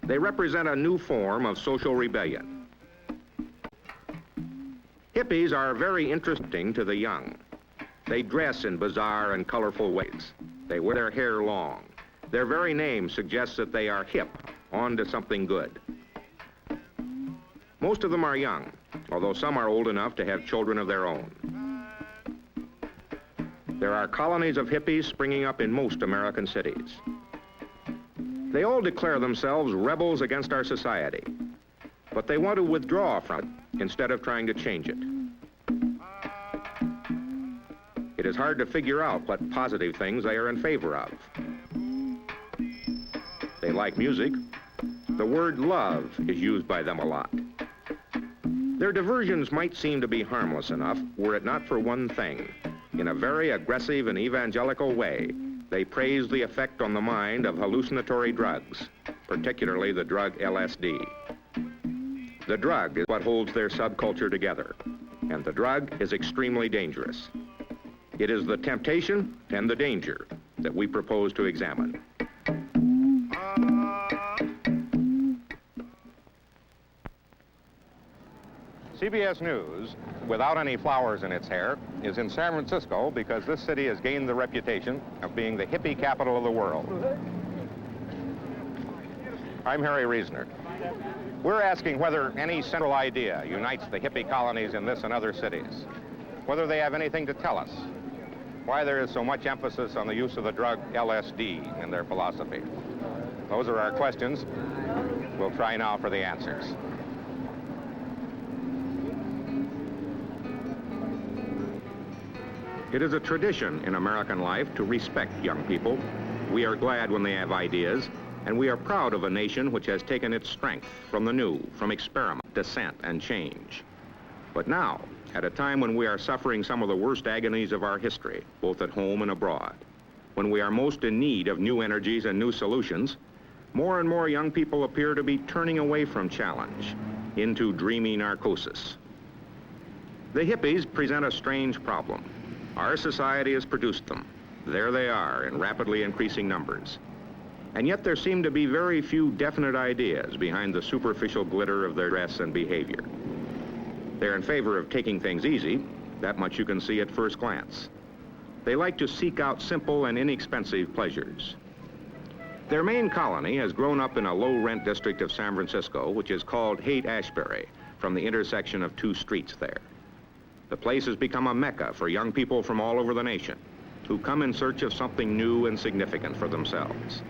They represent a new form of social rebellion. Hippies are very interesting to the young. They dress in bizarre and colorful ways. They wear their hair long. Their very name suggests that they are hip, on to something good. Most of them are young, although some are old enough to have children of their own. There are colonies of hippies springing up in most American cities. They all declare themselves rebels against our society, but they want to withdraw from it instead of trying to change it. It is hard to figure out what positive things they are in favor of. They like music. The word love is used by them a lot. Their diversions might seem to be harmless enough were it not for one thing. In a very aggressive and evangelical way, they praise the effect on the mind of hallucinatory drugs, particularly the drug LSD. The drug is what holds their subculture together, and the drug is extremely dangerous. It is the temptation and the danger that we propose to examine. CBS News, without any flowers in its hair, is in San Francisco because this city has gained the reputation of being the hippie capital of the world. I'm Harry Reasoner. We're asking whether any central idea unites the hippie colonies in this and other cities, whether they have anything to tell us, why there is so much emphasis on the use of the drug LSD in their philosophy. Those are our questions. We'll try now for the answers. It is a tradition in American life to respect young people. We are glad when they have ideas, and we are proud of a nation which has taken its strength from the new, from experiment, dissent, and change. But now, at a time when we are suffering some of the worst agonies of our history, both at home and abroad, when we are most in need of new energies and new solutions, more and more young people appear to be turning away from challenge into dreamy narcosis. The hippies present a strange problem. Our society has produced them. There they are in rapidly increasing numbers. And yet there seem to be very few definite ideas behind the superficial glitter of their dress and behavior. They're in favor of taking things easy. That much you can see at first glance. They like to seek out simple and inexpensive pleasures. Their main colony has grown up in a low-rent district of San Francisco, which is called Haight-Ashbury, from the intersection of two streets there. The place has become a mecca for young people from all over the nation who come in search of something new and significant for themselves.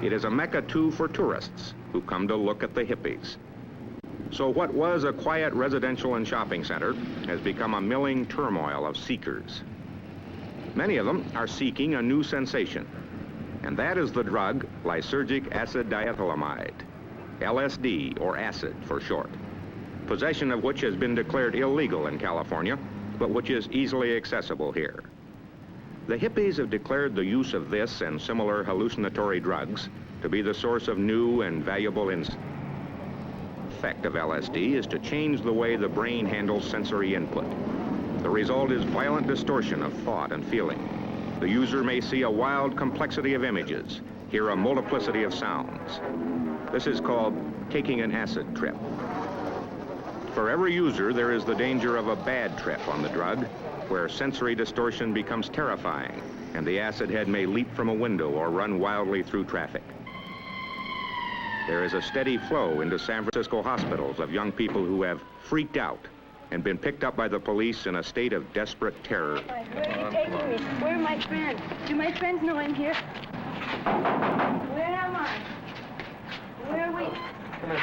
It is a mecca, too, for tourists who come to look at the hippies. So what was a quiet residential and shopping center has become a milling turmoil of seekers. Many of them are seeking a new sensation, and that is the drug lysergic acid diethylamide, LSD, or acid for short, possession of which has been declared illegal in California, but which is easily accessible here. The hippies have declared the use of this and similar hallucinatory drugs to be the source of new and valuable insight. The effect of LSD is to change the way the brain handles sensory input. The result is violent distortion of thought and feeling. The user may see a wild complexity of images, hear a multiplicity of sounds. This is called taking an acid trip. For every user, there is the danger of a bad trip on the drug, where sensory distortion becomes terrifying, and the acid head may leap from a window or run wildly through traffic. There is a steady flow into San Francisco hospitals of young people who have freaked out and been picked up by the police in a state of desperate terror. Where are you taking me? Where are my friends? Do my friends know I'm here? Where am I? Where are we? Come in.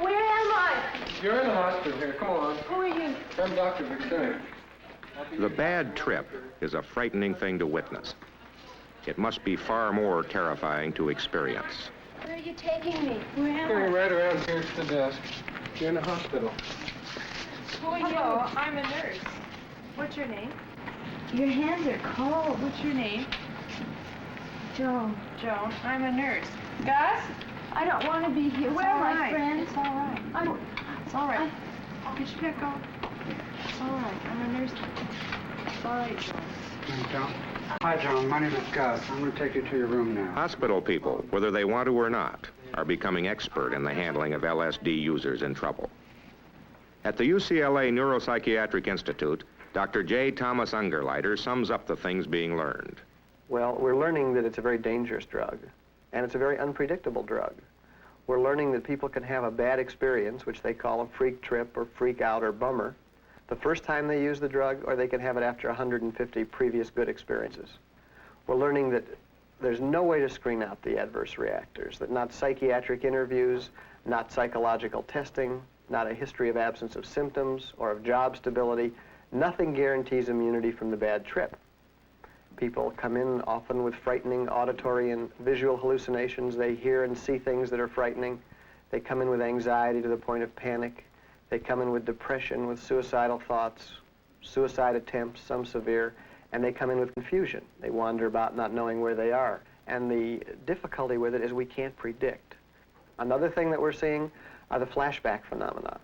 Where am I? You're in the hospital here. Come on. Who are you? I'm Dr. McShane. The bad trip is a frightening thing to witness. It must be far more terrifying to experience. Where are you taking me? Where am Going I? right around here to the desk. You're in the hospital. Who are you? Hello, I'm a nurse. What's your name? Your hands are cold. What's your name? Joan. Joan. I'm a nurse. Gus? I don't want to be here. Where are my friends? It's all right. It's all right. Get your pick on. It's all right. I'm a nurse. All right, Joan. Hi, Joan. Hi, Joan. My name is Gus. I'm going to take you to your room now. Hospital people, whether they want to or not, are becoming expert in the handling of LSD users in trouble. At the UCLA Neuropsychiatric Institute, Dr. J. Thomas Ungerleider sums up the things being learned. Well, we're learning that it's a very dangerous drug, and it's a very unpredictable drug. We're learning that people can have a bad experience, which they call a freak trip or freak out or bummer, the first time they use the drug, or they can have it after 150 previous good experiences. We're learning that there's no way to screen out the adverse reactors, that not psychiatric interviews, not psychological testing, not a history of absence of symptoms or of job stability, nothing guarantees immunity from the bad trip. People come in often with frightening auditory and visual hallucinations. They hear and see things that are frightening. They come in with anxiety to the point of panic. They come in with depression, with suicidal thoughts, suicide attempts, some severe, and they come in with confusion. They wander about not knowing where they are. And the difficulty with it is we can't predict. Another thing that we're seeing are the flashback phenomena,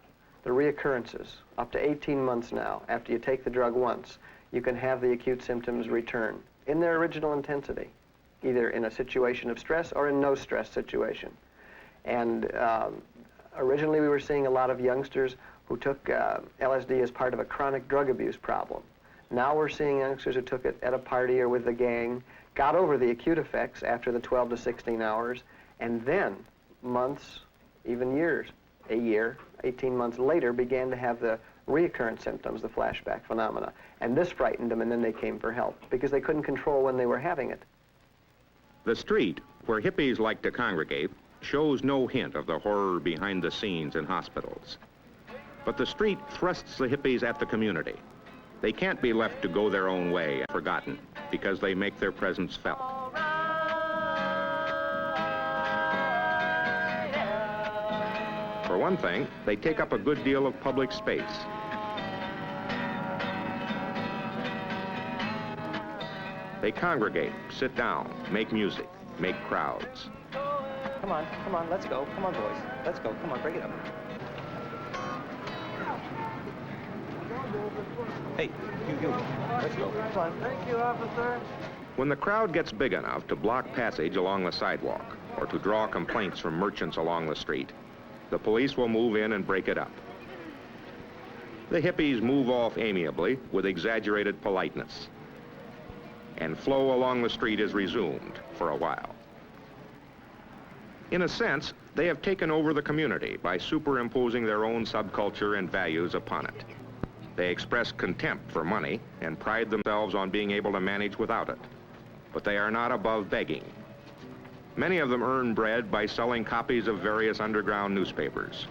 the reoccurrences. Up to 18 months now, after you take the drug once, you can have the acute symptoms return in their original intensity, either in a situation of stress or in no stress situation. And originally we were seeing a lot of youngsters who took LSD as part of a chronic drug abuse problem. Now we're seeing youngsters who took it at a party or with the gang, got over the acute effects after the 12 to 16 hours, and then months, even years, a year, 18 months later, began to have the recurrent symptoms, the flashback phenomena. And this frightened them, and then they came for help because they couldn't control when they were having it. The street, where hippies like to congregate, shows no hint of the horror behind the scenes in hospitals. But the street thrusts the hippies at the community. They can't be left to go their own way and forgotten because they make their presence felt. For one thing, they take up a good deal of public space. They congregate, sit down, make music, make crowds. Come on, let's go. Come on, boys. Let's go. Come on, break it up. Hey, you. Let's go. Come on. Thank you, officer. When the crowd gets big enough to block passage along the sidewalk or to draw complaints from merchants along the street, the police will move in and break it up. The hippies move off amiably with exaggerated politeness, and flow along the street is resumed for a while. In a sense, they have taken over the community by superimposing their own subculture and values upon it. They express contempt for money and pride themselves on being able to manage without it. But they are not above begging. Many of them earn bread by selling copies of various underground newspapers.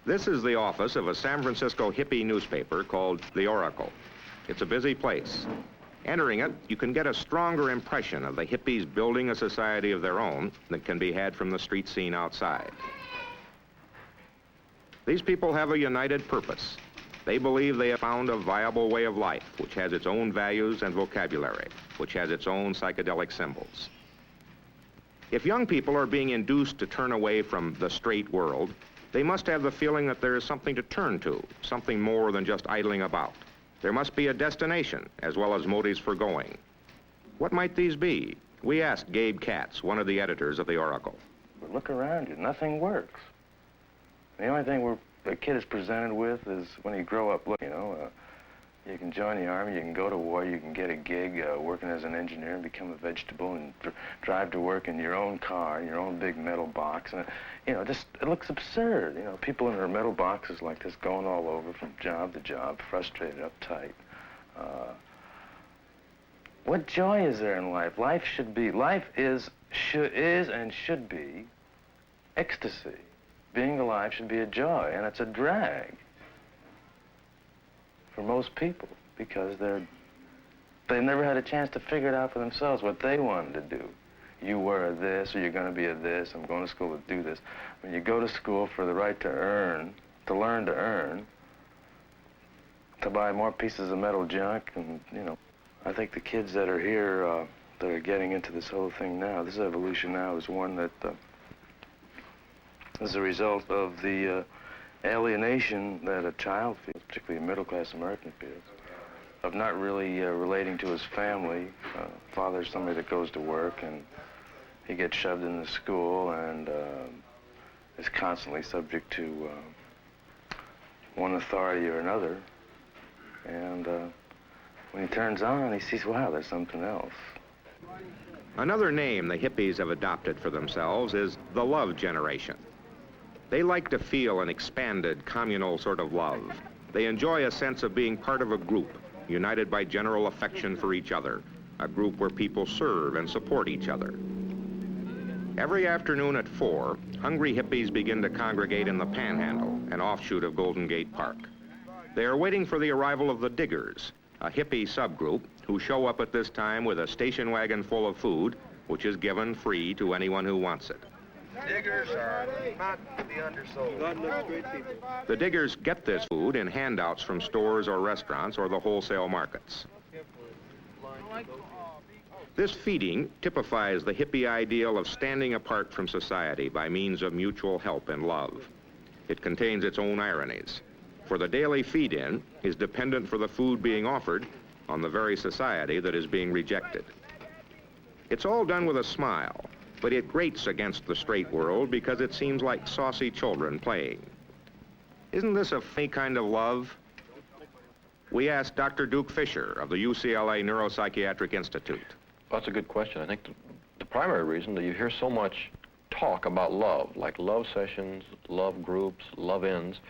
This is the office of a San Francisco hippie newspaper called The Oracle. It's a busy place. Entering it, you can get a stronger impression of the hippies building a society of their own than can be had from the street scene outside. These people have a united purpose. They believe they have found a viable way of life, which has its own values and vocabulary, which has its own psychedelic symbols. If young people are being induced to turn away from the straight world, they must have the feeling that there is something to turn to, something more than just idling about. There must be a destination, as well as motives for going. What might these be? We asked Gabe Katz, one of the editors of The Oracle. Look around you, nothing works. The only thing the kid is presented with is when you grow up, look, you can join the army, you can go to war, you can get a gig working as an engineer and become a vegetable and drive to work in your own car, in your own big metal box. And, it looks absurd. People in their metal boxes like this going all over from job to job, frustrated, uptight. What joy is there in life? Life is and should be ecstasy. Being alive should be a joy, and it's a drag for most people because they've never had a chance to figure it out for themselves what they wanted to do. You were a this, or you're going to be a this. I'm going to school to do this. When you go to school for the right to earn, to learn to earn, to buy more pieces of metal junk, and I think the kids that are here that are getting into this whole thing now, this evolution now is one that is a result of the alienation that a child feels. particularly middle-class American feels, of not really relating to his family. Father's somebody that goes to work, and he gets shoved into school and is constantly subject to one authority or another. And when he turns on, he sees, wow, there's something else. Another name the hippies have adopted for themselves is the love generation. They like to feel an expanded, communal sort of love. They enjoy a sense of being part of a group, united by general affection for each other, a group where people serve and support each other. Every afternoon at 4, hungry hippies begin to congregate in the Panhandle, an offshoot of Golden Gate Park. They are waiting for the arrival of the Diggers, a hippie subgroup who show up at this time with a station wagon full of food, which is given free to anyone who wants it. Diggers are not to be undersold. God loves great people. The Diggers get this food in handouts from stores or restaurants or the wholesale markets. This feeding typifies the hippie ideal of standing apart from society by means of mutual help and love. It contains its own ironies, for the daily feed-in is dependent for the food being offered on the very society that is being rejected. It's all done with a smile, but it grates against the straight world because it seems like saucy children playing. Isn't this a funny kind of love? We asked Dr. Duke Fisher of the UCLA Neuropsychiatric Institute. Well, that's a good question. I think the primary reason that you hear so much talk about love, like love sessions, love groups, love-ins,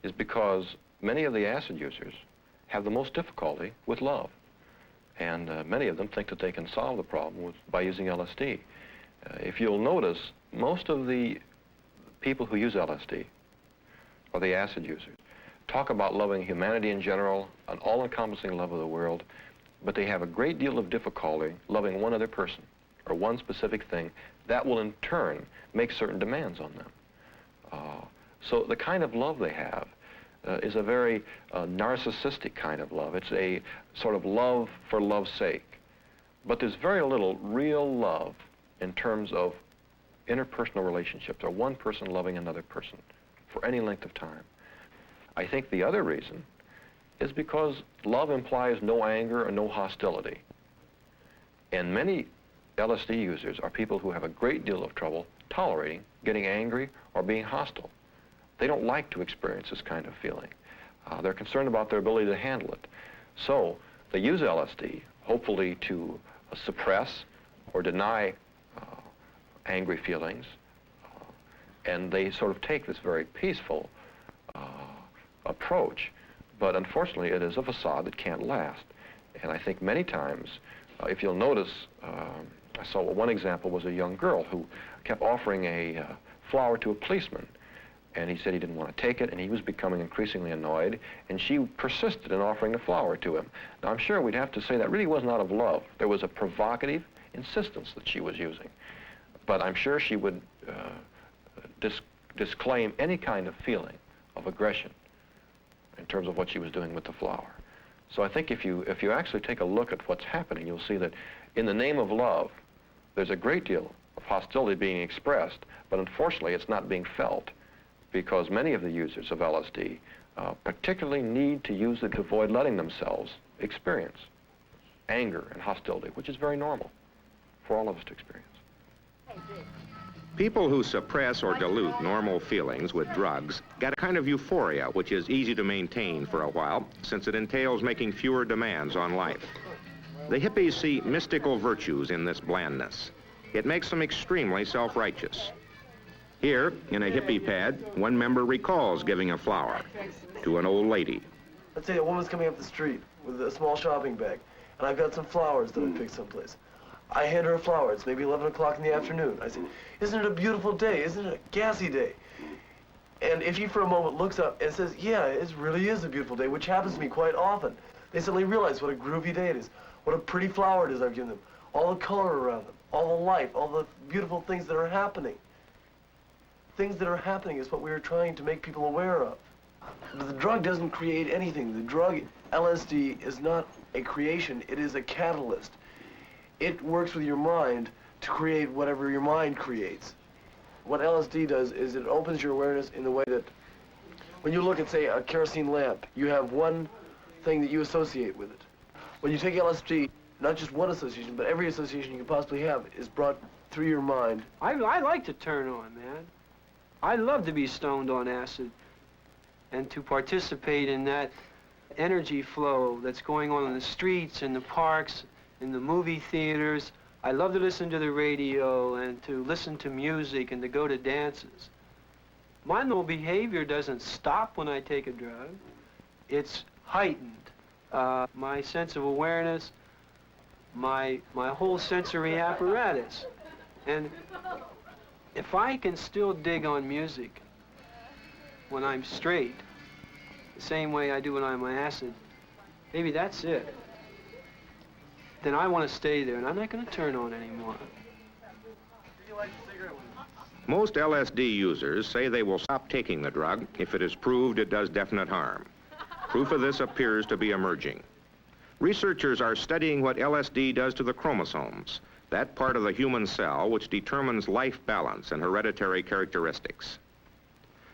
is because many of the acid users have the most difficulty with love. And many of them think that they can solve the problem by using LSD. If you'll notice, most of the people who use LSD, or the acid users, talk about loving humanity in general, an all-encompassing love of the world, but they have a great deal of difficulty loving one other person or one specific thing. That will in turn make certain demands on them. So the kind of love they have is a very narcissistic kind of love. It's a sort of love for love's sake. But there's very little real love in terms of interpersonal relationships, or one person loving another person for any length of time. I think the other reason is because love implies no anger or no hostility. And many LSD users are people who have a great deal of trouble tolerating getting angry or being hostile. They don't like to experience this kind of feeling. They're concerned about their ability to handle it. So they use LSD, hopefully to suppress or deny angry feelings, and they sort of take this very peaceful approach, but unfortunately it is a facade that can't last. And I think many times, if you'll notice, I saw one example was a young girl who kept offering a flower to a policeman, and he said he didn't want to take it, and he was becoming increasingly annoyed, and she persisted in offering the flower to him. Now, I'm sure we'd have to say that really wasn't out of love. There was a provocative insistence that she was using. But I'm sure she would disclaim any kind of feeling of aggression in terms of what she was doing with the flower. So I think if you actually take a look at what's happening, you'll see that in the name of love, there's a great deal of hostility being expressed, but unfortunately it's not being felt, because many of the users of LSD particularly need to use it to avoid letting themselves experience anger and hostility, which is very normal for all of us to experience. People who suppress or dilute normal feelings with drugs get a kind of euphoria which is easy to maintain for a while, since it entails making fewer demands on life. The hippies see mystical virtues in this blandness. It makes them extremely self-righteous. Here, in a hippie pad, one member recalls giving a flower to an old lady. Let's say a woman's coming up the street with a small shopping bag, and I've got some flowers that I picked someplace. I hand her a flower. It's maybe 11 o'clock in the afternoon. I say, isn't it a beautiful day? Isn't it a gassy day? And if she for a moment looks up and says, yeah, it really is a beautiful day, which happens to me quite often, they suddenly realize what a groovy day it is, what a pretty flower it is I've given them, all the color around them, all the life, all the beautiful things that are happening. Things that are happening is what we are trying to make people aware of. But the drug doesn't create anything. The drug, LSD, is not a creation. It is a catalyst. It works with your mind to create whatever your mind creates. What LSD does is it opens your awareness in the way that When you look at, say, a kerosene lamp, you have one thing that you associate with it. When you take LSD, not just one association, but every association you could possibly have is brought through your mind. I like to turn on, man. I love to be stoned on acid and to participate in that energy flow that's going on in the streets, in the parks, in the movie theaters. I love to listen to the radio and to listen to music and to go to dances. My normal behavior doesn't stop when I take a drug. It's heightened. My sense of awareness, my whole sensory apparatus. And if I can still dig on music when I'm straight, the same way I do when I'm on acid, maybe that's it. Then I want to stay there, and I'm not going to turn on anymore. Most LSD users say they will stop taking the drug if it is proved it does definite harm. Proof of this appears to be emerging. Researchers are studying what LSD does to the chromosomes, that part of the human cell which determines life balance and hereditary characteristics.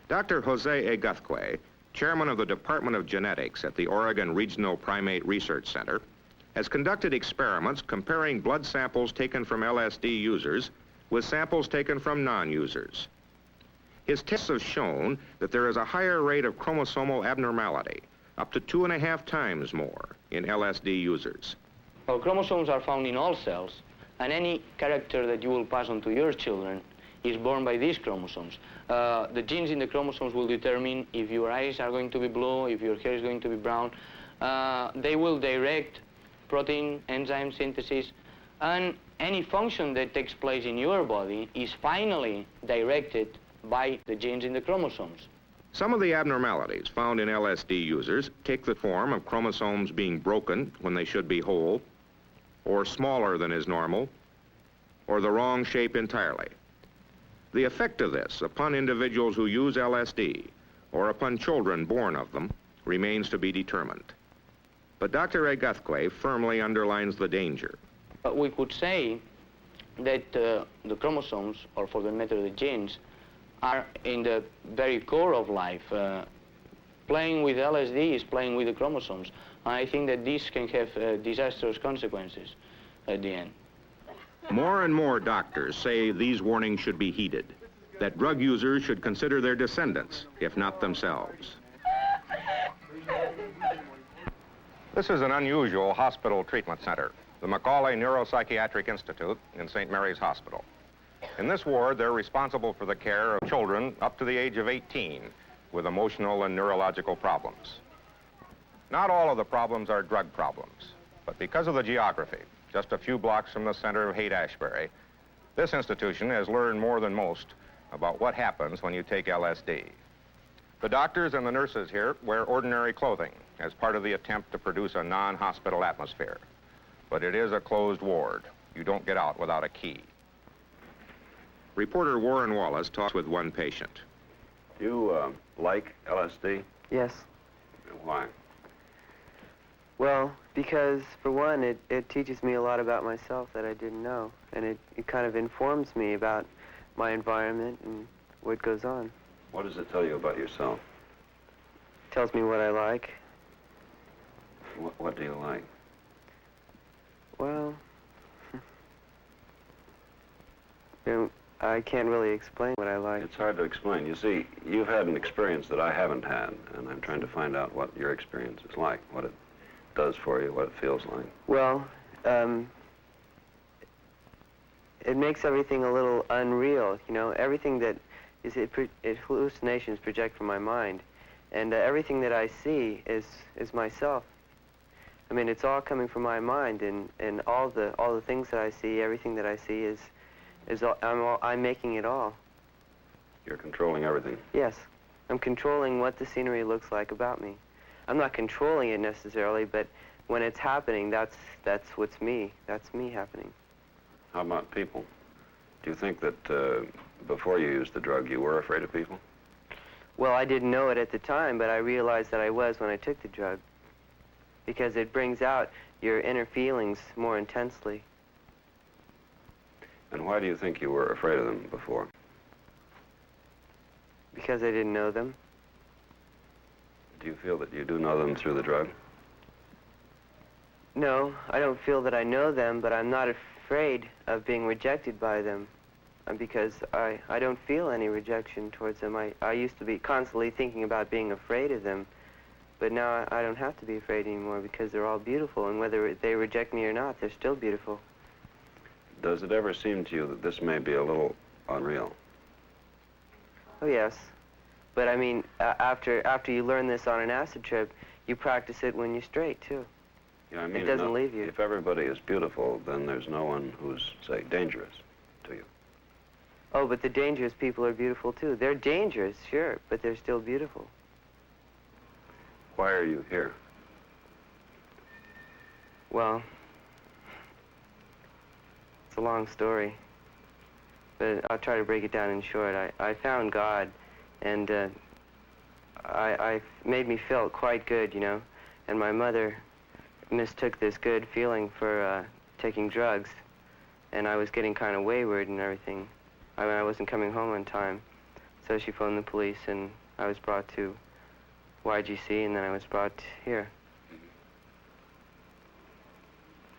Dr. Jose Egazque, chairman of the Department of Genetics at the Oregon Regional Primate Research Center, has conducted experiments comparing blood samples taken from LSD users with samples taken from non-users. His tests have shown that there is a higher rate of chromosomal abnormality, up to 2.5 times more in LSD users. Well, chromosomes are found in all cells, and any character that you will pass on to your children is born by these chromosomes. The genes in the chromosomes will determine if your eyes are going to be blue, if your hair is going to be brown. They will direct protein, enzyme synthesis, and any function that takes place in your body is finally directed by the genes in the chromosomes. Some of the abnormalities found in LSD users take the form of chromosomes being broken when they should be whole, or smaller than is normal, or the wrong shape entirely. The effect of this upon individuals who use LSD, or upon children born of them, remains to be determined. But Dr. Egazque firmly underlines the danger. But we could say that the chromosomes, or for the matter the genes, are in the very core of life. Playing with LSD is playing with the chromosomes. I think that this can have disastrous consequences at the end. More and more doctors say these warnings should be heeded, that drug users should consider their descendants, if not themselves. This is an unusual hospital treatment center, the Macaulay Neuropsychiatric Institute in St. Mary's Hospital. In this ward, they're responsible for the care of children up to the age of 18 with emotional and neurological problems. Not all of the problems are drug problems, but because of the geography, just a few blocks from the center of Haight-Ashbury, this institution has learned more than most about what happens when you take LSD. The doctors and the nurses here wear ordinary clothing as part of the attempt to produce a non-hospital atmosphere. But it is a closed ward. You don't get out without a key. Reporter Warren Wallace talks with one patient. You like LSD? Yes. Why? Well, because for one, it teaches me a lot about myself that I didn't know. And it kind of informs me about my environment and what goes on. What does it tell you about yourself? It tells me what I like. What do you like? Well, I can't really explain what I like. It's hard to explain. You see, you've had an experience that I haven't had, and I'm trying to find out what your experience is like, what it does for you, what it feels like. Well, it makes everything a little unreal, you know. Everything that is hallucinations project from my mind, and everything that I see is myself. I mean, it's all coming from my mind, and all the things that I see, everything that I see is I'm making it all. You're controlling everything. Yes, I'm controlling what the scenery looks like about me. I'm not controlling it necessarily, but when it's happening, that's what's me. That's me happening. How about people? Do you think that before you used the drug, you were afraid of people? Well, I didn't know it at the time, but I realized that I was when I took the drug, because it brings out your inner feelings more intensely. And why do you think you were afraid of them before? Because I didn't know them. Do you feel that you do know them through the drug? No, I don't feel that I know them, but I'm not afraid of being rejected by them because I don't feel any rejection towards them. I used to be constantly thinking about being afraid of them, but now I don't have to be afraid anymore because they're all beautiful, and whether they reject me or not, they're still beautiful. Does it ever seem to you that this may be a little unreal? Oh, yes. But I mean, after you learn this on an acid trip, you practice it when you're straight, too. Yeah, I mean, it doesn't leave you. If everybody is beautiful, then there's no one who's, say, dangerous to you. Oh, but the dangerous people are beautiful, too. They're dangerous, sure, but they're still beautiful. Why are you here? Well, it's a long story, but I'll try to break it down in short. I found God, and I made me feel quite good, you know, and my mother mistook this good feeling for taking drugs, and I was getting kind of wayward and everything. I mean, I wasn't coming home on time, so she phoned the police, and I was brought to YGC, and then I was brought here.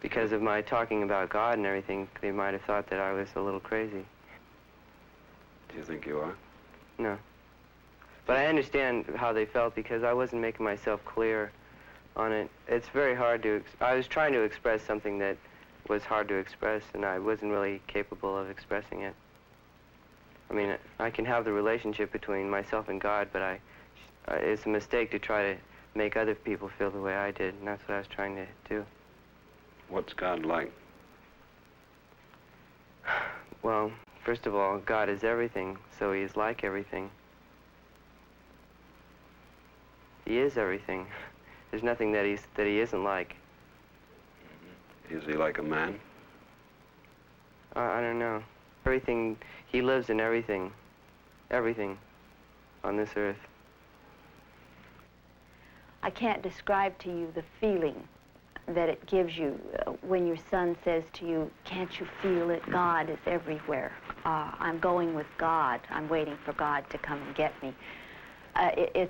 Because of my talking about God and everything, they might have thought that I was a little crazy. Do you think you are? No. But I understand how they felt because I wasn't making myself clear on it. It's very hard to... I was trying to express something that was hard to express, and I wasn't really capable of expressing it. I mean, I can have the relationship between myself and God, but it's a mistake to try to make other people feel the way I did, and that's what I was trying to do. What's God like? Well, first of all, God is everything, so he is like everything. He is everything. There's nothing that he isn't like. Is he like a man? I don't know. Everything, he lives in everything on this earth. I can't describe to you the feeling that it gives you when your son says to you, "Can't you feel it? God is everywhere. I'm going with God. I'm waiting for God to come and get me." It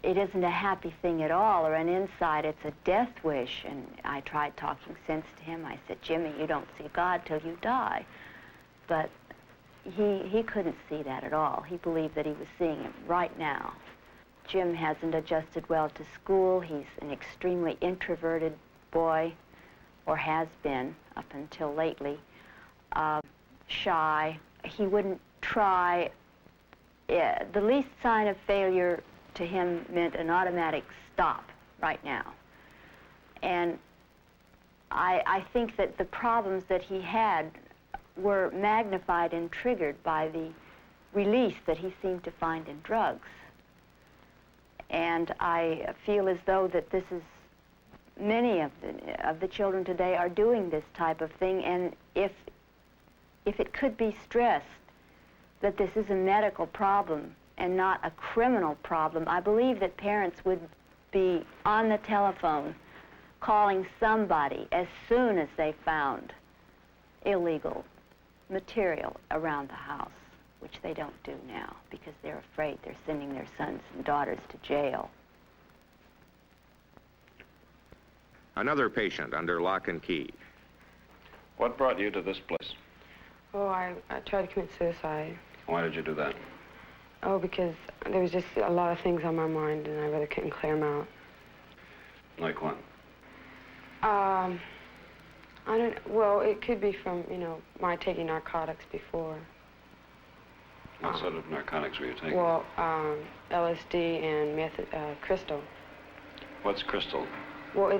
isn't a happy thing at all, or an inside. It's a death wish. And I tried talking sense to him. I said, "Jimmy, you don't see God till you die." But he couldn't see that at all. He believed that he was seeing it right now. Jim hasn't adjusted well to school. He's an extremely introverted boy, or has been up until lately. Shy. He wouldn't try. The least sign of failure to him meant an automatic stop right now. And I think that the problems that he had were magnified and triggered by the release that he seemed to find in drugs. And I feel as though that this is, many of the children today are doing this type of thing, and if it could be stressed that this is a medical problem and not a criminal problem, I believe that parents would be on the telephone calling somebody as soon as they found illegal material around the house, which they don't do now because they're afraid they're sending their sons and daughters to jail. Another patient under lock and key. What brought you to this place? Oh, I tried to commit suicide. Why did you do that? Oh, because there was just a lot of things on my mind and I really couldn't clear them out. Like what? I don't, well, it could be from, you know, my taking narcotics before. What sort of narcotics were you taking? Well, LSD and crystal. What's crystal? Well,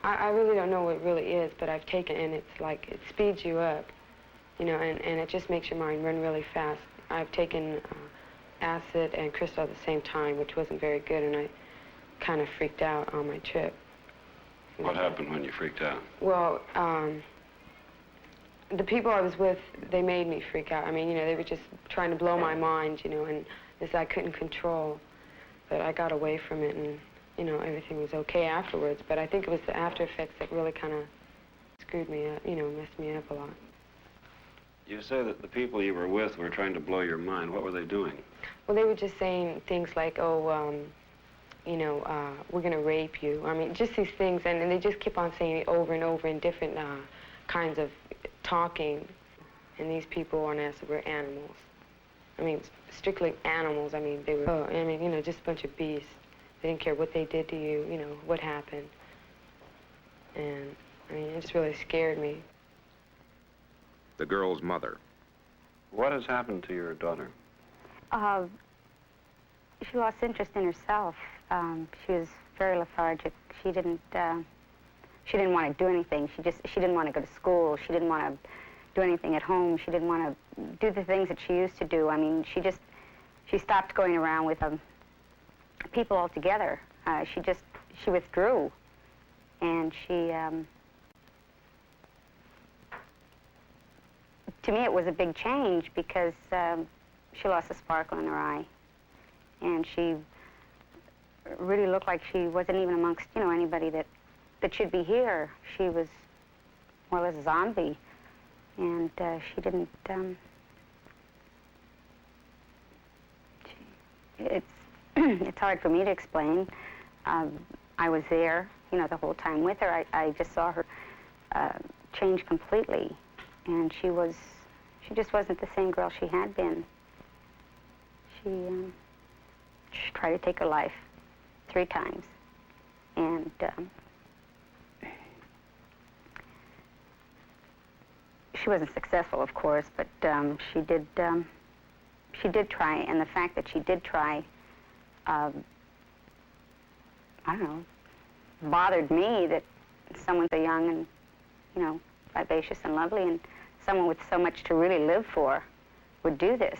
I really don't know what it really is, but I've taken it, and it's like, it speeds you up, you know, and it just makes your mind run really fast. I've taken acid and crystal at the same time, which wasn't very good, and I kind of freaked out on my trip. What happened when you freaked out? Well, the people I was with, they made me freak out. I mean, you know, they were just trying to blow my mind, you know, and this I couldn't control. But I got away from it, and, you know, everything was okay afterwards. But I think it was the after effects that really kind of screwed me up, you know, messed me up a lot. You say that the people you were with were trying to blow your mind. What were they doing? Well, they were just saying things like, oh, you know, we're going to rape you. I mean, just these things, and they just keep on saying it over and over in different kinds of talking. And these people on acid were animals. I mean, strictly animals. I mean, they were, I mean, you know, just a bunch of beasts. They didn't care what they did to you, you know, what happened. And, I mean, it just really scared me. The girl's mother. What has happened to your daughter? She lost interest in herself. She was very lethargic. She didn't want to do anything. She didn't want to go to school. She didn't want to do anything at home. She didn't want to do the things that she used to do. I mean, she stopped going around with people altogether. She withdrew, and to me, it was a big change because she lost the sparkle in her eye, and she really looked like she wasn't even amongst, you know, anybody that should be here. She was more or less a zombie, and she didn't. It's hard for me to explain. I was there, you know, the whole time with her. I just saw her change completely, and she just wasn't the same girl she had been. She tried to take her life 3 times, and she wasn't successful, of course, but she did try, and the fact that she did try, I don't know, bothered me that someone so young and, you know, vivacious and lovely, and someone with so much to really live for would do this.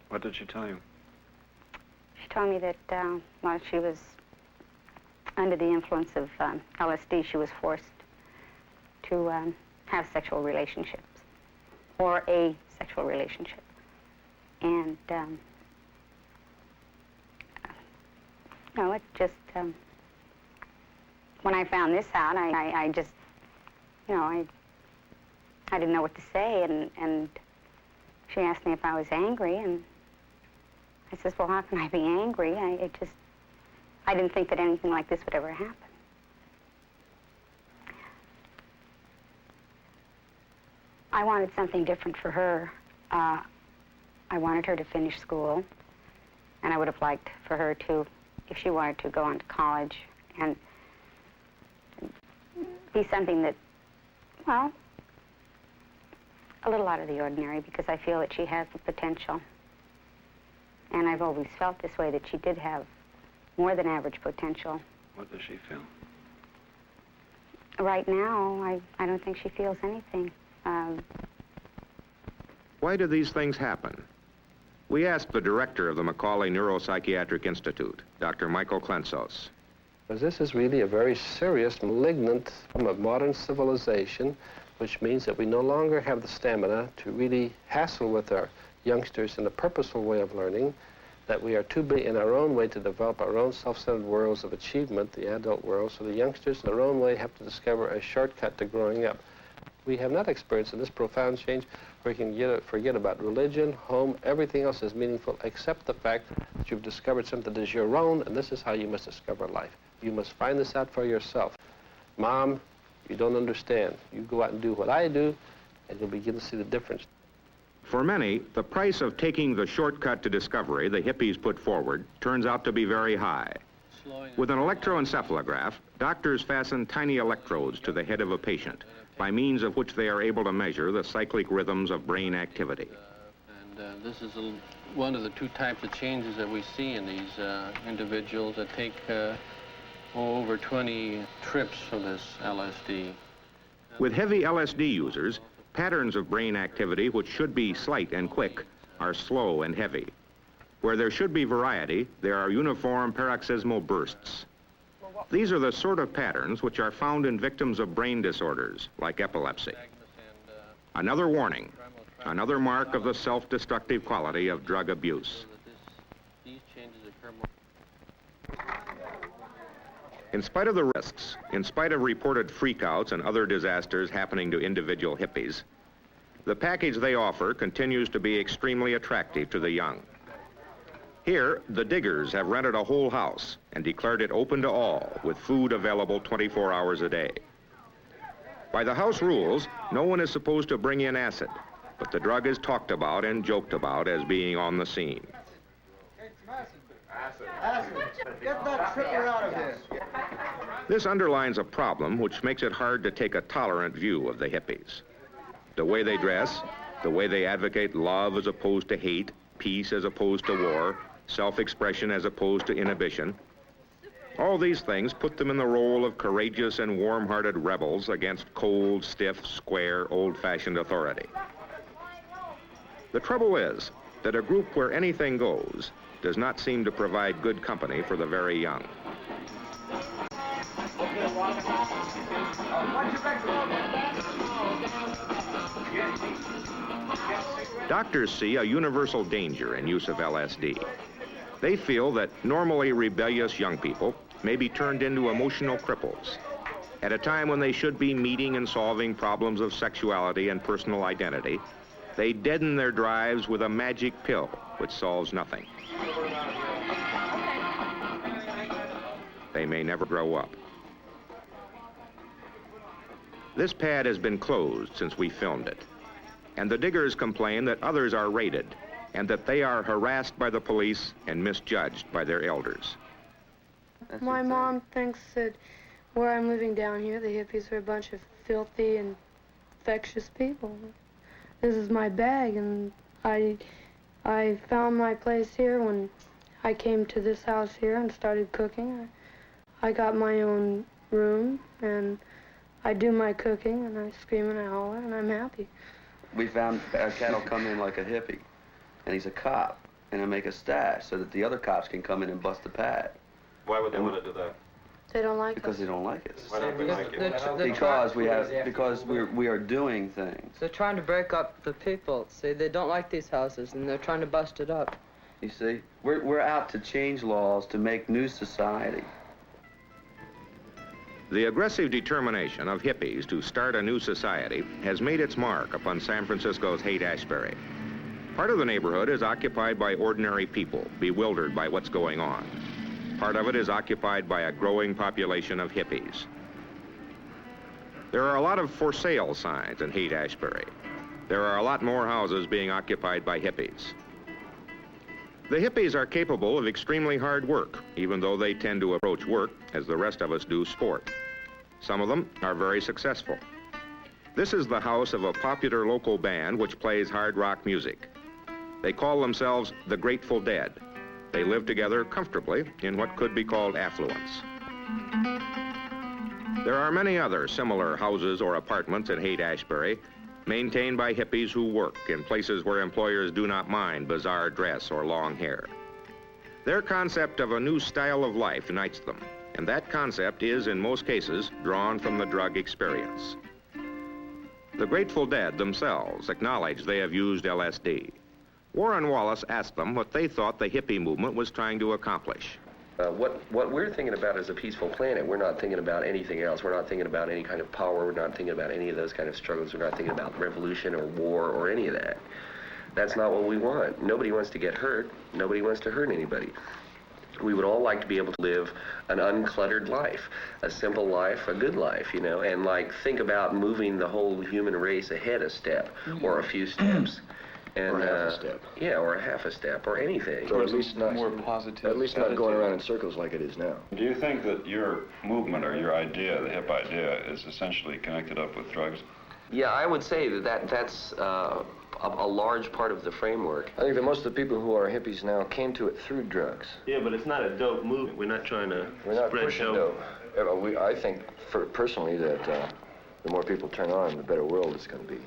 What did she tell you? She told me that while she was under the influence of LSD, she was forced to have sexual relationships, or a sexual relationship. And, no, it just, when I found this out, I just, you know, I didn't know what to say, and she asked me if I was angry, and I says, well, how can I be angry? I didn't think that anything like this would ever happen. I wanted something different for her. I wanted her to finish school, and I would have liked for her to, if she wanted to, go on to college and be something that, well, a little out of the ordinary, because I feel that she has the potential. And I've always felt this way, that she did have more than average potential. What does she feel? Right now, I don't think she feels anything. Why do these things happen? We asked the director of the Macaulay Neuropsychiatric Institute, Dr. Michael Klensos. Because this is really a very serious, malignant form of modern civilization, which means that we no longer have the stamina to really hassle with our youngsters in a purposeful way of learning, that we are too busy in our own way to develop our own self-centered worlds of achievement, the adult world, so the youngsters in their own way have to discover a shortcut to growing up. We have not experienced this profound change where you can forget about religion, home, everything else is meaningful except the fact that you've discovered something that is your own, and this is how you must discover life. You must find this out for yourself. Mom, you don't understand. You go out and do what I do, and you'll begin to see the difference. For many, the price of taking the shortcut to discovery the hippies put forward turns out to be very high. With an electroencephalograph, doctors fasten tiny electrodes to the head of a patient, by means of which they are able to measure the cyclic rhythms of brain activity. This is one of the 2 types of changes that we see in these individuals that take over 20 trips of this LSD. With heavy LSD users, patterns of brain activity which should be slight and quick are slow and heavy. Where there should be variety, there are uniform paroxysmal bursts. These are the sort of patterns which are found in victims of brain disorders, like epilepsy. Another warning, another mark of the self-destructive quality of drug abuse. In spite of the risks, in spite of reported freakouts and other disasters happening to individual hippies, the package they offer continues to be extremely attractive to the young. Here, the diggers have rented a whole house and declared it open to all, with food available 24 hours a day. By the house rules, no one is supposed to bring in acid, but the drug is talked about and joked about as being on the scene. Acid. Get that tripper out of here. This underlines a problem which makes it hard to take a tolerant view of the hippies. The way they dress, the way they advocate love as opposed to hate, peace as opposed to war, self-expression as opposed to inhibition. All these things put them in the role of courageous and warm-hearted rebels against cold, stiff, square, old-fashioned authority. The trouble is that a group where anything goes does not seem to provide good company for the very young. Doctors see a universal danger in use of LSD. They feel that normally rebellious young people may be turned into emotional cripples at a time when they should be meeting and solving problems of sexuality and personal identity. They deaden their drives with a magic pill which solves nothing. They may never grow up. This pad has been closed since we filmed it, and the diggers complain that others are raided and that they are harassed by the police and misjudged by their elders. My mom thinks that where I'm living down here, the hippies are a bunch of filthy and infectious people. This is my bag, and I found my place here when I came to this house here and started cooking. I got my own room, and I do my cooking, and I scream and I holler, and I'm happy. We found our cattle come in like a hippie, and he's a cop, and I make a stash so that the other cops can come in and bust the pad. Why would they want to do that? They don't like Because us. they don't like us. Why don't they like it? Because we are doing things. They're trying to break up the people. See, they don't like these houses, and they're trying to bust it up. You see, we're out to change laws to make new society. The aggressive determination of hippies to start a new society has made its mark upon San Francisco's Haight-Ashbury. Part of the neighborhood is occupied by ordinary people, bewildered by what's going on. Part of it is occupied by a growing population of hippies. There are a lot of for sale signs in Haight-Ashbury. There are a lot more houses being occupied by hippies. The hippies are capable of extremely hard work, even though they tend to approach work as the rest of us do sport. Some of them are very successful. This is the house of a popular local band which plays hard rock music. They call themselves the Grateful Dead. They live together comfortably in what could be called affluence. There are many other similar houses or apartments in Haight-Ashbury, maintained by hippies who work in places where employers do not mind bizarre dress or long hair. Their concept of a new style of life unites them, and that concept is, in most cases, drawn from the drug experience. The Grateful Dead themselves acknowledge they have used LSD. Warren Wallace asked them what they thought the hippie movement was trying to accomplish. What we're thinking about is a peaceful planet. We're not thinking about anything else. We're not thinking about any kind of power. We're not thinking about any of those kind of struggles. We're not thinking about revolution or war or any of that. That's not what we want. Nobody wants to get hurt. Nobody wants to hurt anybody. We would all like to be able to live an uncluttered life, a simple life, a good life, you know, and like think about moving the whole human race ahead a step or a few steps. And, or half a step. Yeah, or a half a step, or anything. So at least not more positive. At least not going around in circles like it is now. Do you think that your movement or your idea, the hip idea, is essentially connected up with drugs? Yeah, I would say that's a large part of the framework. I think that most of the people who are hippies now came to it through drugs. Yeah, but it's not a dope movement. We're not trying to We're not spread pushing dope. dope. I think, personally, that the more people turn on, the better world it's going to be.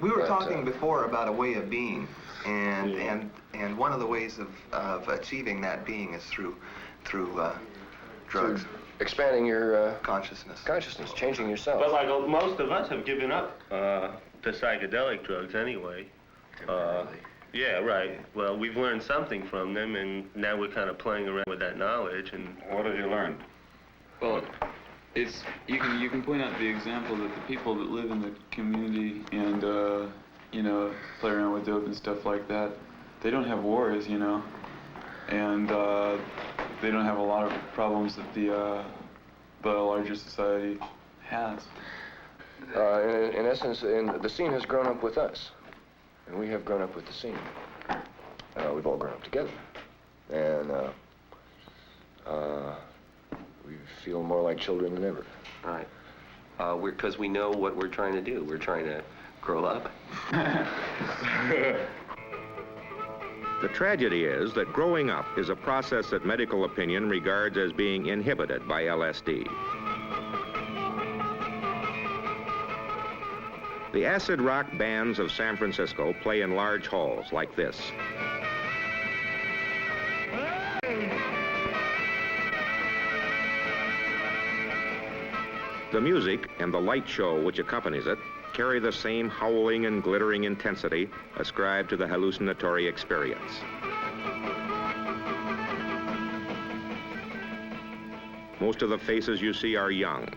We were talking before about a way of being, and one of the ways of achieving that being is through drugs. Through expanding your consciousness, changing yourself. But like most of us have given up to psychedelic drugs anyway. Yeah, right. Well, we've learned something from them, and now we're kind of playing around with that knowledge. And what have you learned? Well, you can point out the example that the people that live in the community and you know, play around with dope and stuff like that, they don't have wars, you know, and they don't have a lot of problems that the larger society has. In essence, the scene has grown up with us, and we have grown up with the scene. We've all grown up together, and we feel more like children than ever. Right. Because we know what we're trying to do. We're trying to grow up. The tragedy is that growing up is a process that medical opinion regards as being inhibited by LSD. The acid rock bands of San Francisco play in large halls like this. The music and the light show which accompanies it carry the same howling and glittering intensity ascribed to the hallucinatory experience. Most of the faces you see are young.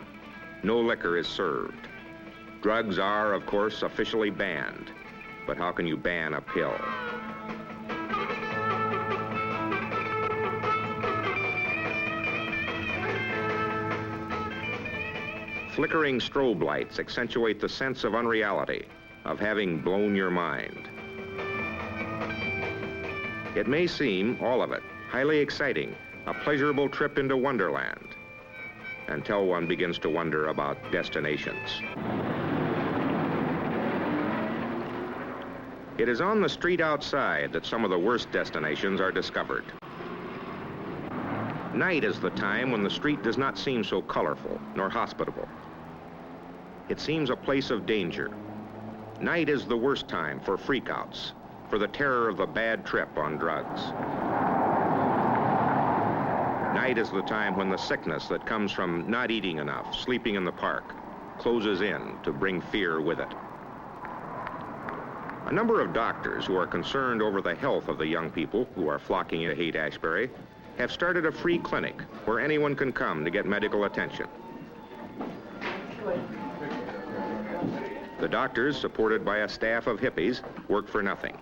No liquor is served. Drugs are, of course, officially banned. But how can you ban a pill? Flickering strobe lights accentuate the sense of unreality, of having blown your mind. It may seem, all of it, highly exciting, a pleasurable trip into Wonderland, until one begins to wonder about destinations. It is on the street outside that some of the worst destinations are discovered. Night is the time when the street does not seem so colorful nor hospitable. It seems a place of danger. Night is the worst time for freakouts, for the terror of the bad trip on drugs. Night is the time when the sickness that comes from not eating enough, sleeping in the park, closes in to bring fear with it. A number of doctors who are concerned over the health of the young people who are flocking to Haight-Ashbury have started a free clinic where anyone can come to get medical attention. The doctors, supported by a staff of hippies, work for nothing.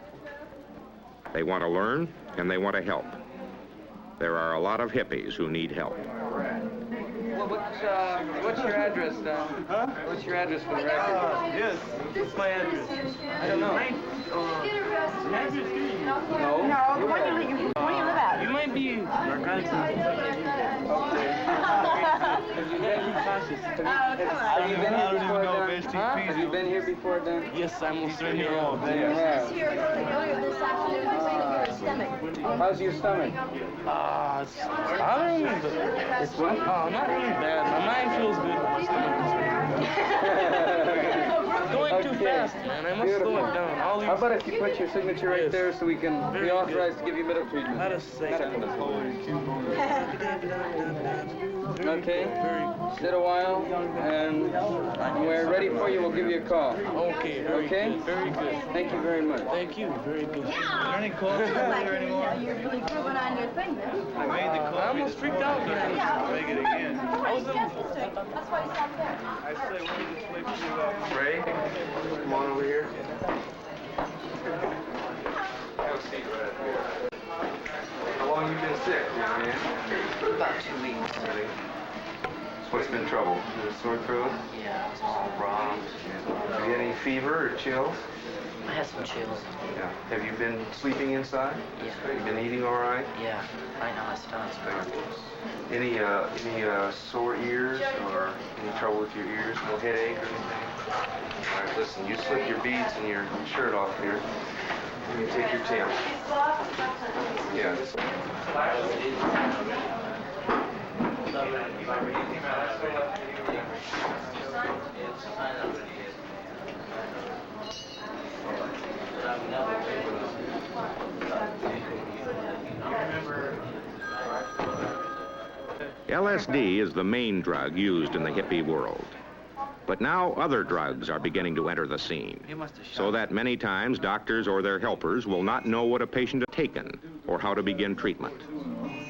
They want to learn and they want to help. There are a lot of hippies who need help. Well, what's your address, Huh? What's your address for the record? Yes, what's my address? I don't know. No. No, where do you live at? You might be narcotics. Have you been here before, Don? Huh? Have you been here before, Don? Yes, I'm almost been here all day. How's your stomach? I don't know. It's what? Oh, not really bad. My mind feels good, but my stomach is going too fast, man. I must slow it down. How about if you put your signature right there so we can be authorized to give you medical treatment? Let us say Okay. Sit a while, and when we're ready for you, we'll give you a call. Okay, very good. Very good. Thank you very much. Thank you, very good. Yeah. Is there any coffee here anymore? You're really grooving on your thing then. I made the coffee. I almost freaked out there. Make it again. That's why you stopped there. I say, let me just wait for you. Ray, come on over here. Have a seat right up here. How long you been sick, young man? About 2 weeks. Really? So what's been trouble? Is it a sore throat? Yeah, it's all wrong. Have you had any fever or chills? I had some chills. Yeah. Have you been sleeping inside? Yeah. Have you been eating all right? Yeah. Right now my stomach's burning. Any sore ears or any trouble with your ears? No headache or anything? All right, listen, you slip your beads and your shirt off here. And you take your tail. Yeah. LSD is the main drug used in the hippie world. But now other drugs are beginning to enter the scene, so that many times doctors or their helpers will not know what a patient has taken or how to begin treatment.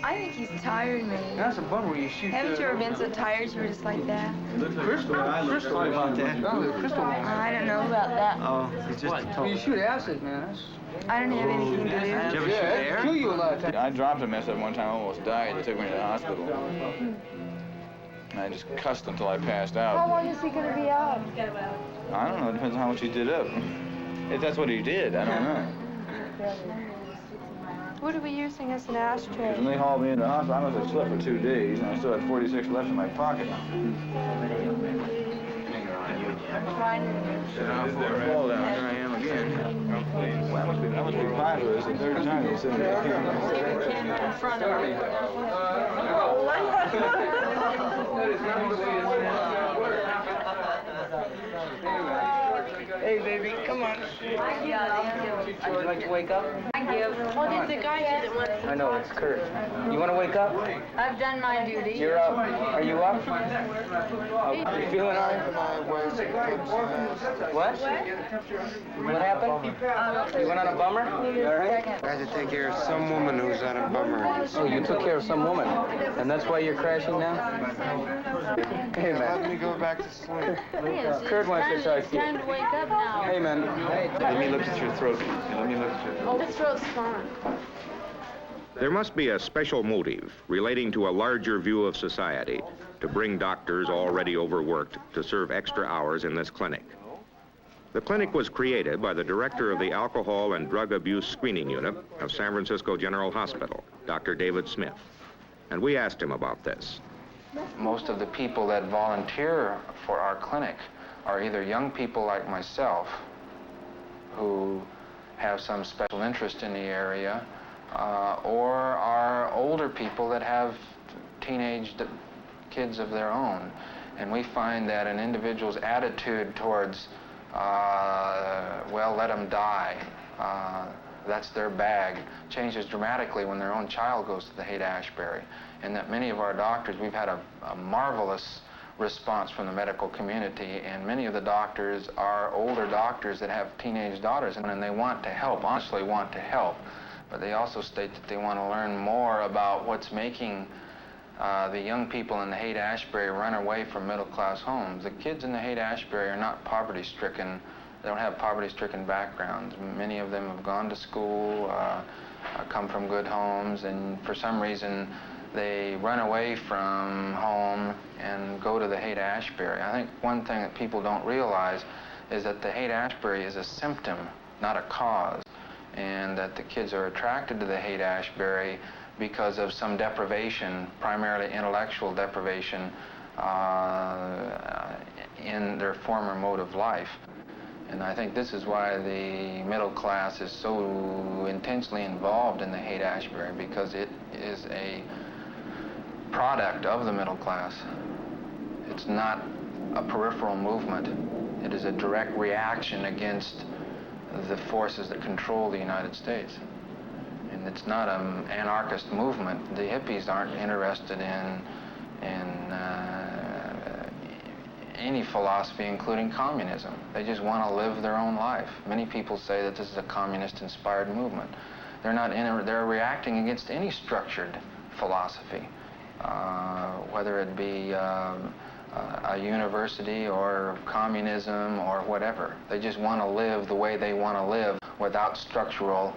I think he's tired, maybe. That's a bummer. You shoot. Haven't you ever been so tired you were just like that? Crystal about that. Oh, Crystal. I don't know about that. Oh, it's just. Well, you shoot acid, man. I don't have anything to do. Did you ever shoot air? Kill you a lot of times. I dropped a mess up one time, almost died. They took me to the hospital. And I just cussed until I passed out. How long is he going to be out? I don't know. It depends on how much he did up. If that's what he did, I don't know. What are we using as an ashtray? When they hauled me into the hospital, I must have slept for 2 days, and I still had 46 left in my pocket. Sit down for a fall down. Here I am again. Well, I must be 5 of us. The third time they said that. In front of me. Hey, baby, come on. Would you like to wake up? I give. Well, did the guy that wants... I know, it's Kurt. You want to wake up? I've done my duty. You're up. Are you up? You feeling all right? What? What happened? You went on a bummer? You all right? I had to take care of some woman who's on a bummer. Oh, you took care of some woman, and that's why you're crashing now? Hey, man. Let me go back to sleep. Kurt wants to talk to you. Time to wake up now. Hey, man. Let me look at your throat. Let me look at your throat. Oh, the throat's fine. There must be a special motive relating to a larger view of society to bring doctors already overworked to serve extra hours in this clinic. The clinic was created by the director of the Alcohol and Drug Abuse Screening Unit of San Francisco General Hospital, Dr. David Smith. And we asked him about this. Most of the people that volunteer for our clinic are either young people like myself who have some special interest in the area, or are older people that have teenage kids of their own. And we find that an individual's attitude towards, well, let them die, that's their bag, changes dramatically when their own child goes to the Haight-Ashbury. And that many of our doctors, we've had a marvelous response from the medical community, and many of the doctors are older doctors that have teenage daughters, and they want to help, honestly want to help. But they also state that they want to learn more about what's making the young people in the Haight-Ashbury run away from middle-class homes. The kids in the Haight-Ashbury are not poverty-stricken. They don't have poverty-stricken backgrounds. Many of them have gone to school, come from good homes, and for some reason they run away from home and go to the Haight-Ashbury. I think one thing that people don't realize is that the Haight-Ashbury is a symptom, not a cause, and that the kids are attracted to the Haight-Ashbury because of some deprivation, primarily intellectual deprivation, in their former mode of life. And I think this is why the middle class is so intensely involved in the Haight-Ashbury, because it is a product of the middle class. It's not a peripheral movement. It is a direct reaction against the forces that control the United States. And it's not an anarchist movement. The hippies aren't interested in any philosophy, including communism. They just want to live their own life. Many people say that this is a communist-inspired movement. They're reacting against any structured philosophy, whether it be a university or communism or whatever. They just want to live the way they want to live without structural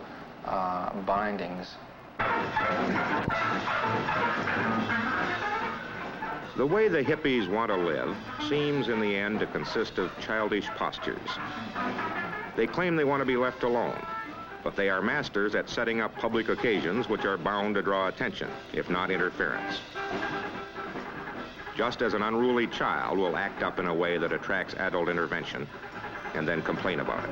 bindings. The way the hippies want to live seems in the end to consist of childish postures. They claim they want to be left alone, but they are masters at setting up public occasions which are bound to draw attention, if not interference. Just as an unruly child will act up in a way that attracts adult intervention and then complain about it.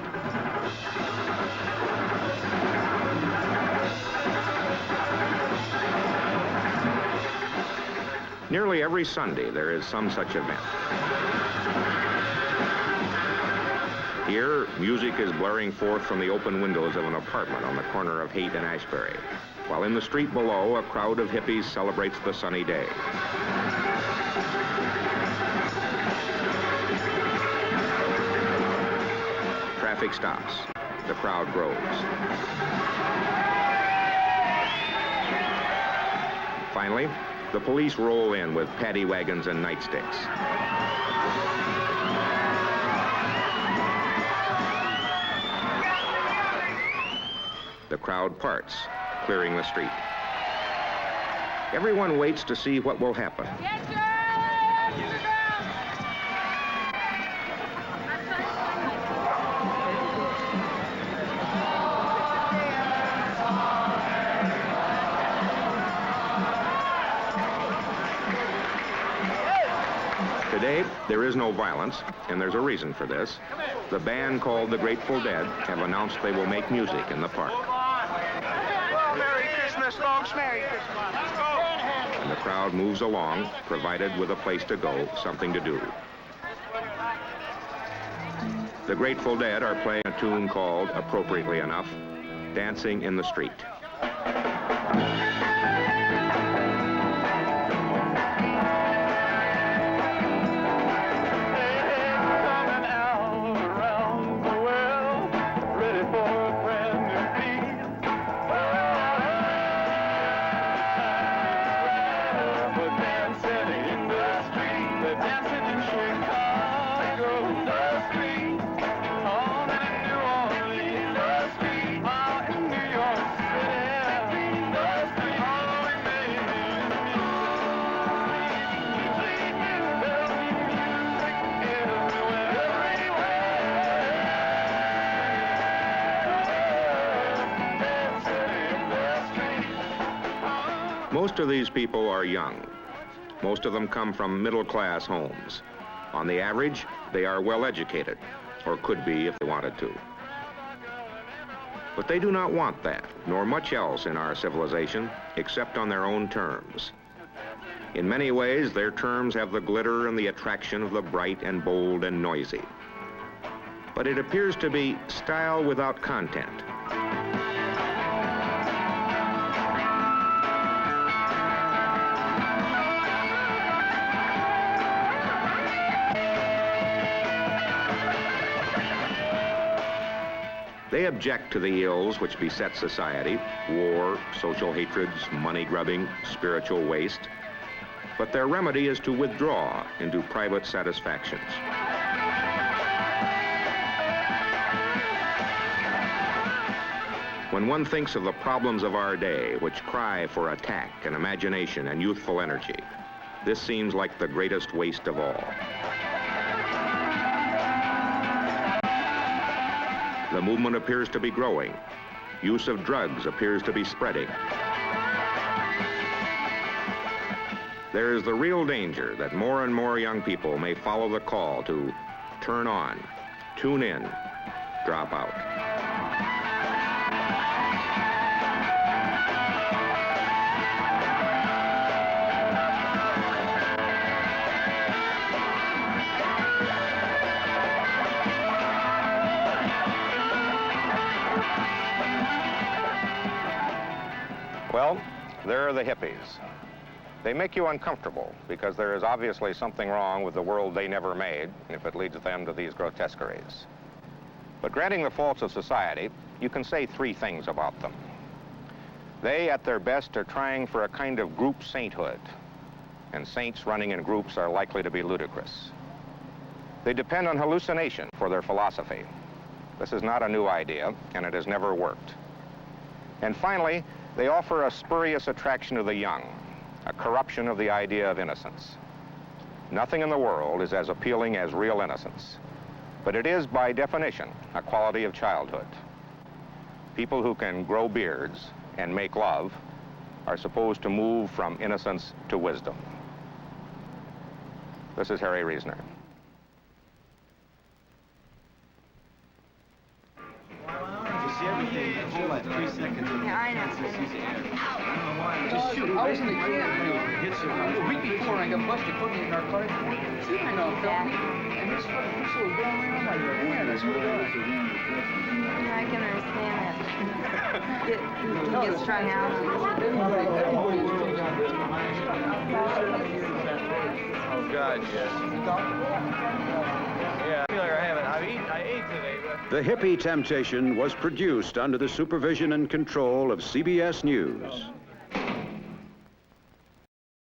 Nearly every Sunday, there is some such event. Here, music is blaring forth from the open windows of an apartment on the corner of Haight and Ashbury, while in the street below, a crowd of hippies celebrates the sunny day. Traffic stops. The crowd grows. Finally, the police roll in with paddy wagons and nightsticks. The crowd parts, clearing the street. Everyone waits to see what will happen. Today, there is no violence, and there's a reason for this. The band called the Grateful Dead have announced they will make music in the park. Well, Merry Christmas, folks. Merry Christmas. Let's go. And the crowd moves along, provided with a place to go, something to do. The Grateful Dead are playing a tune called, appropriately enough, Dancing in the Street. Most of these people are young. Most of them come from middle-class homes. On the average, they are well-educated, or could be if they wanted to. But they do not want that, nor much else in our civilization, except on their own terms. In many ways, their terms have the glitter and the attraction of the bright and bold and noisy. But it appears to be style without content. They object to the ills which beset society, war, social hatreds, money grubbing, spiritual waste. But their remedy is to withdraw into private satisfactions. When one thinks of the problems of our day, which cry for attack and imagination and youthful energy, this seems like the greatest waste of all. The movement appears to be growing. Use of drugs appears to be spreading. There is the real danger that more and more young people may follow the call to turn on, tune in, drop out. Well, there are the hippies. They make you uncomfortable because there is obviously something wrong with the world they never made if it leads them to these grotesqueries. But granting the faults of society, you can say three things about them. They, at their best, are trying for a kind of group sainthood, and saints running in groups are likely to be ludicrous. They depend on hallucination for their philosophy. This is not a new idea, and it has never worked. And finally, they offer a spurious attraction to the young, a corruption of the idea of innocence. Nothing in the world is as appealing as real innocence, but it is, by definition, a quality of childhood. People who can grow beards and make love are supposed to move from innocence to wisdom. This is Harry Reasoner. Yeah, I know. Just shoot. I was in the camp a week before and I got busted putting in narcotics. See, I know, felt me. And this fucking pistol was going around like, man, that's what it does. Yeah, I can understand that. You get strung out. Oh, God, yes. Yeah, I feel like I haven't. I ate today, but... The Hippie Temptation was produced under the supervision and control of CBS News.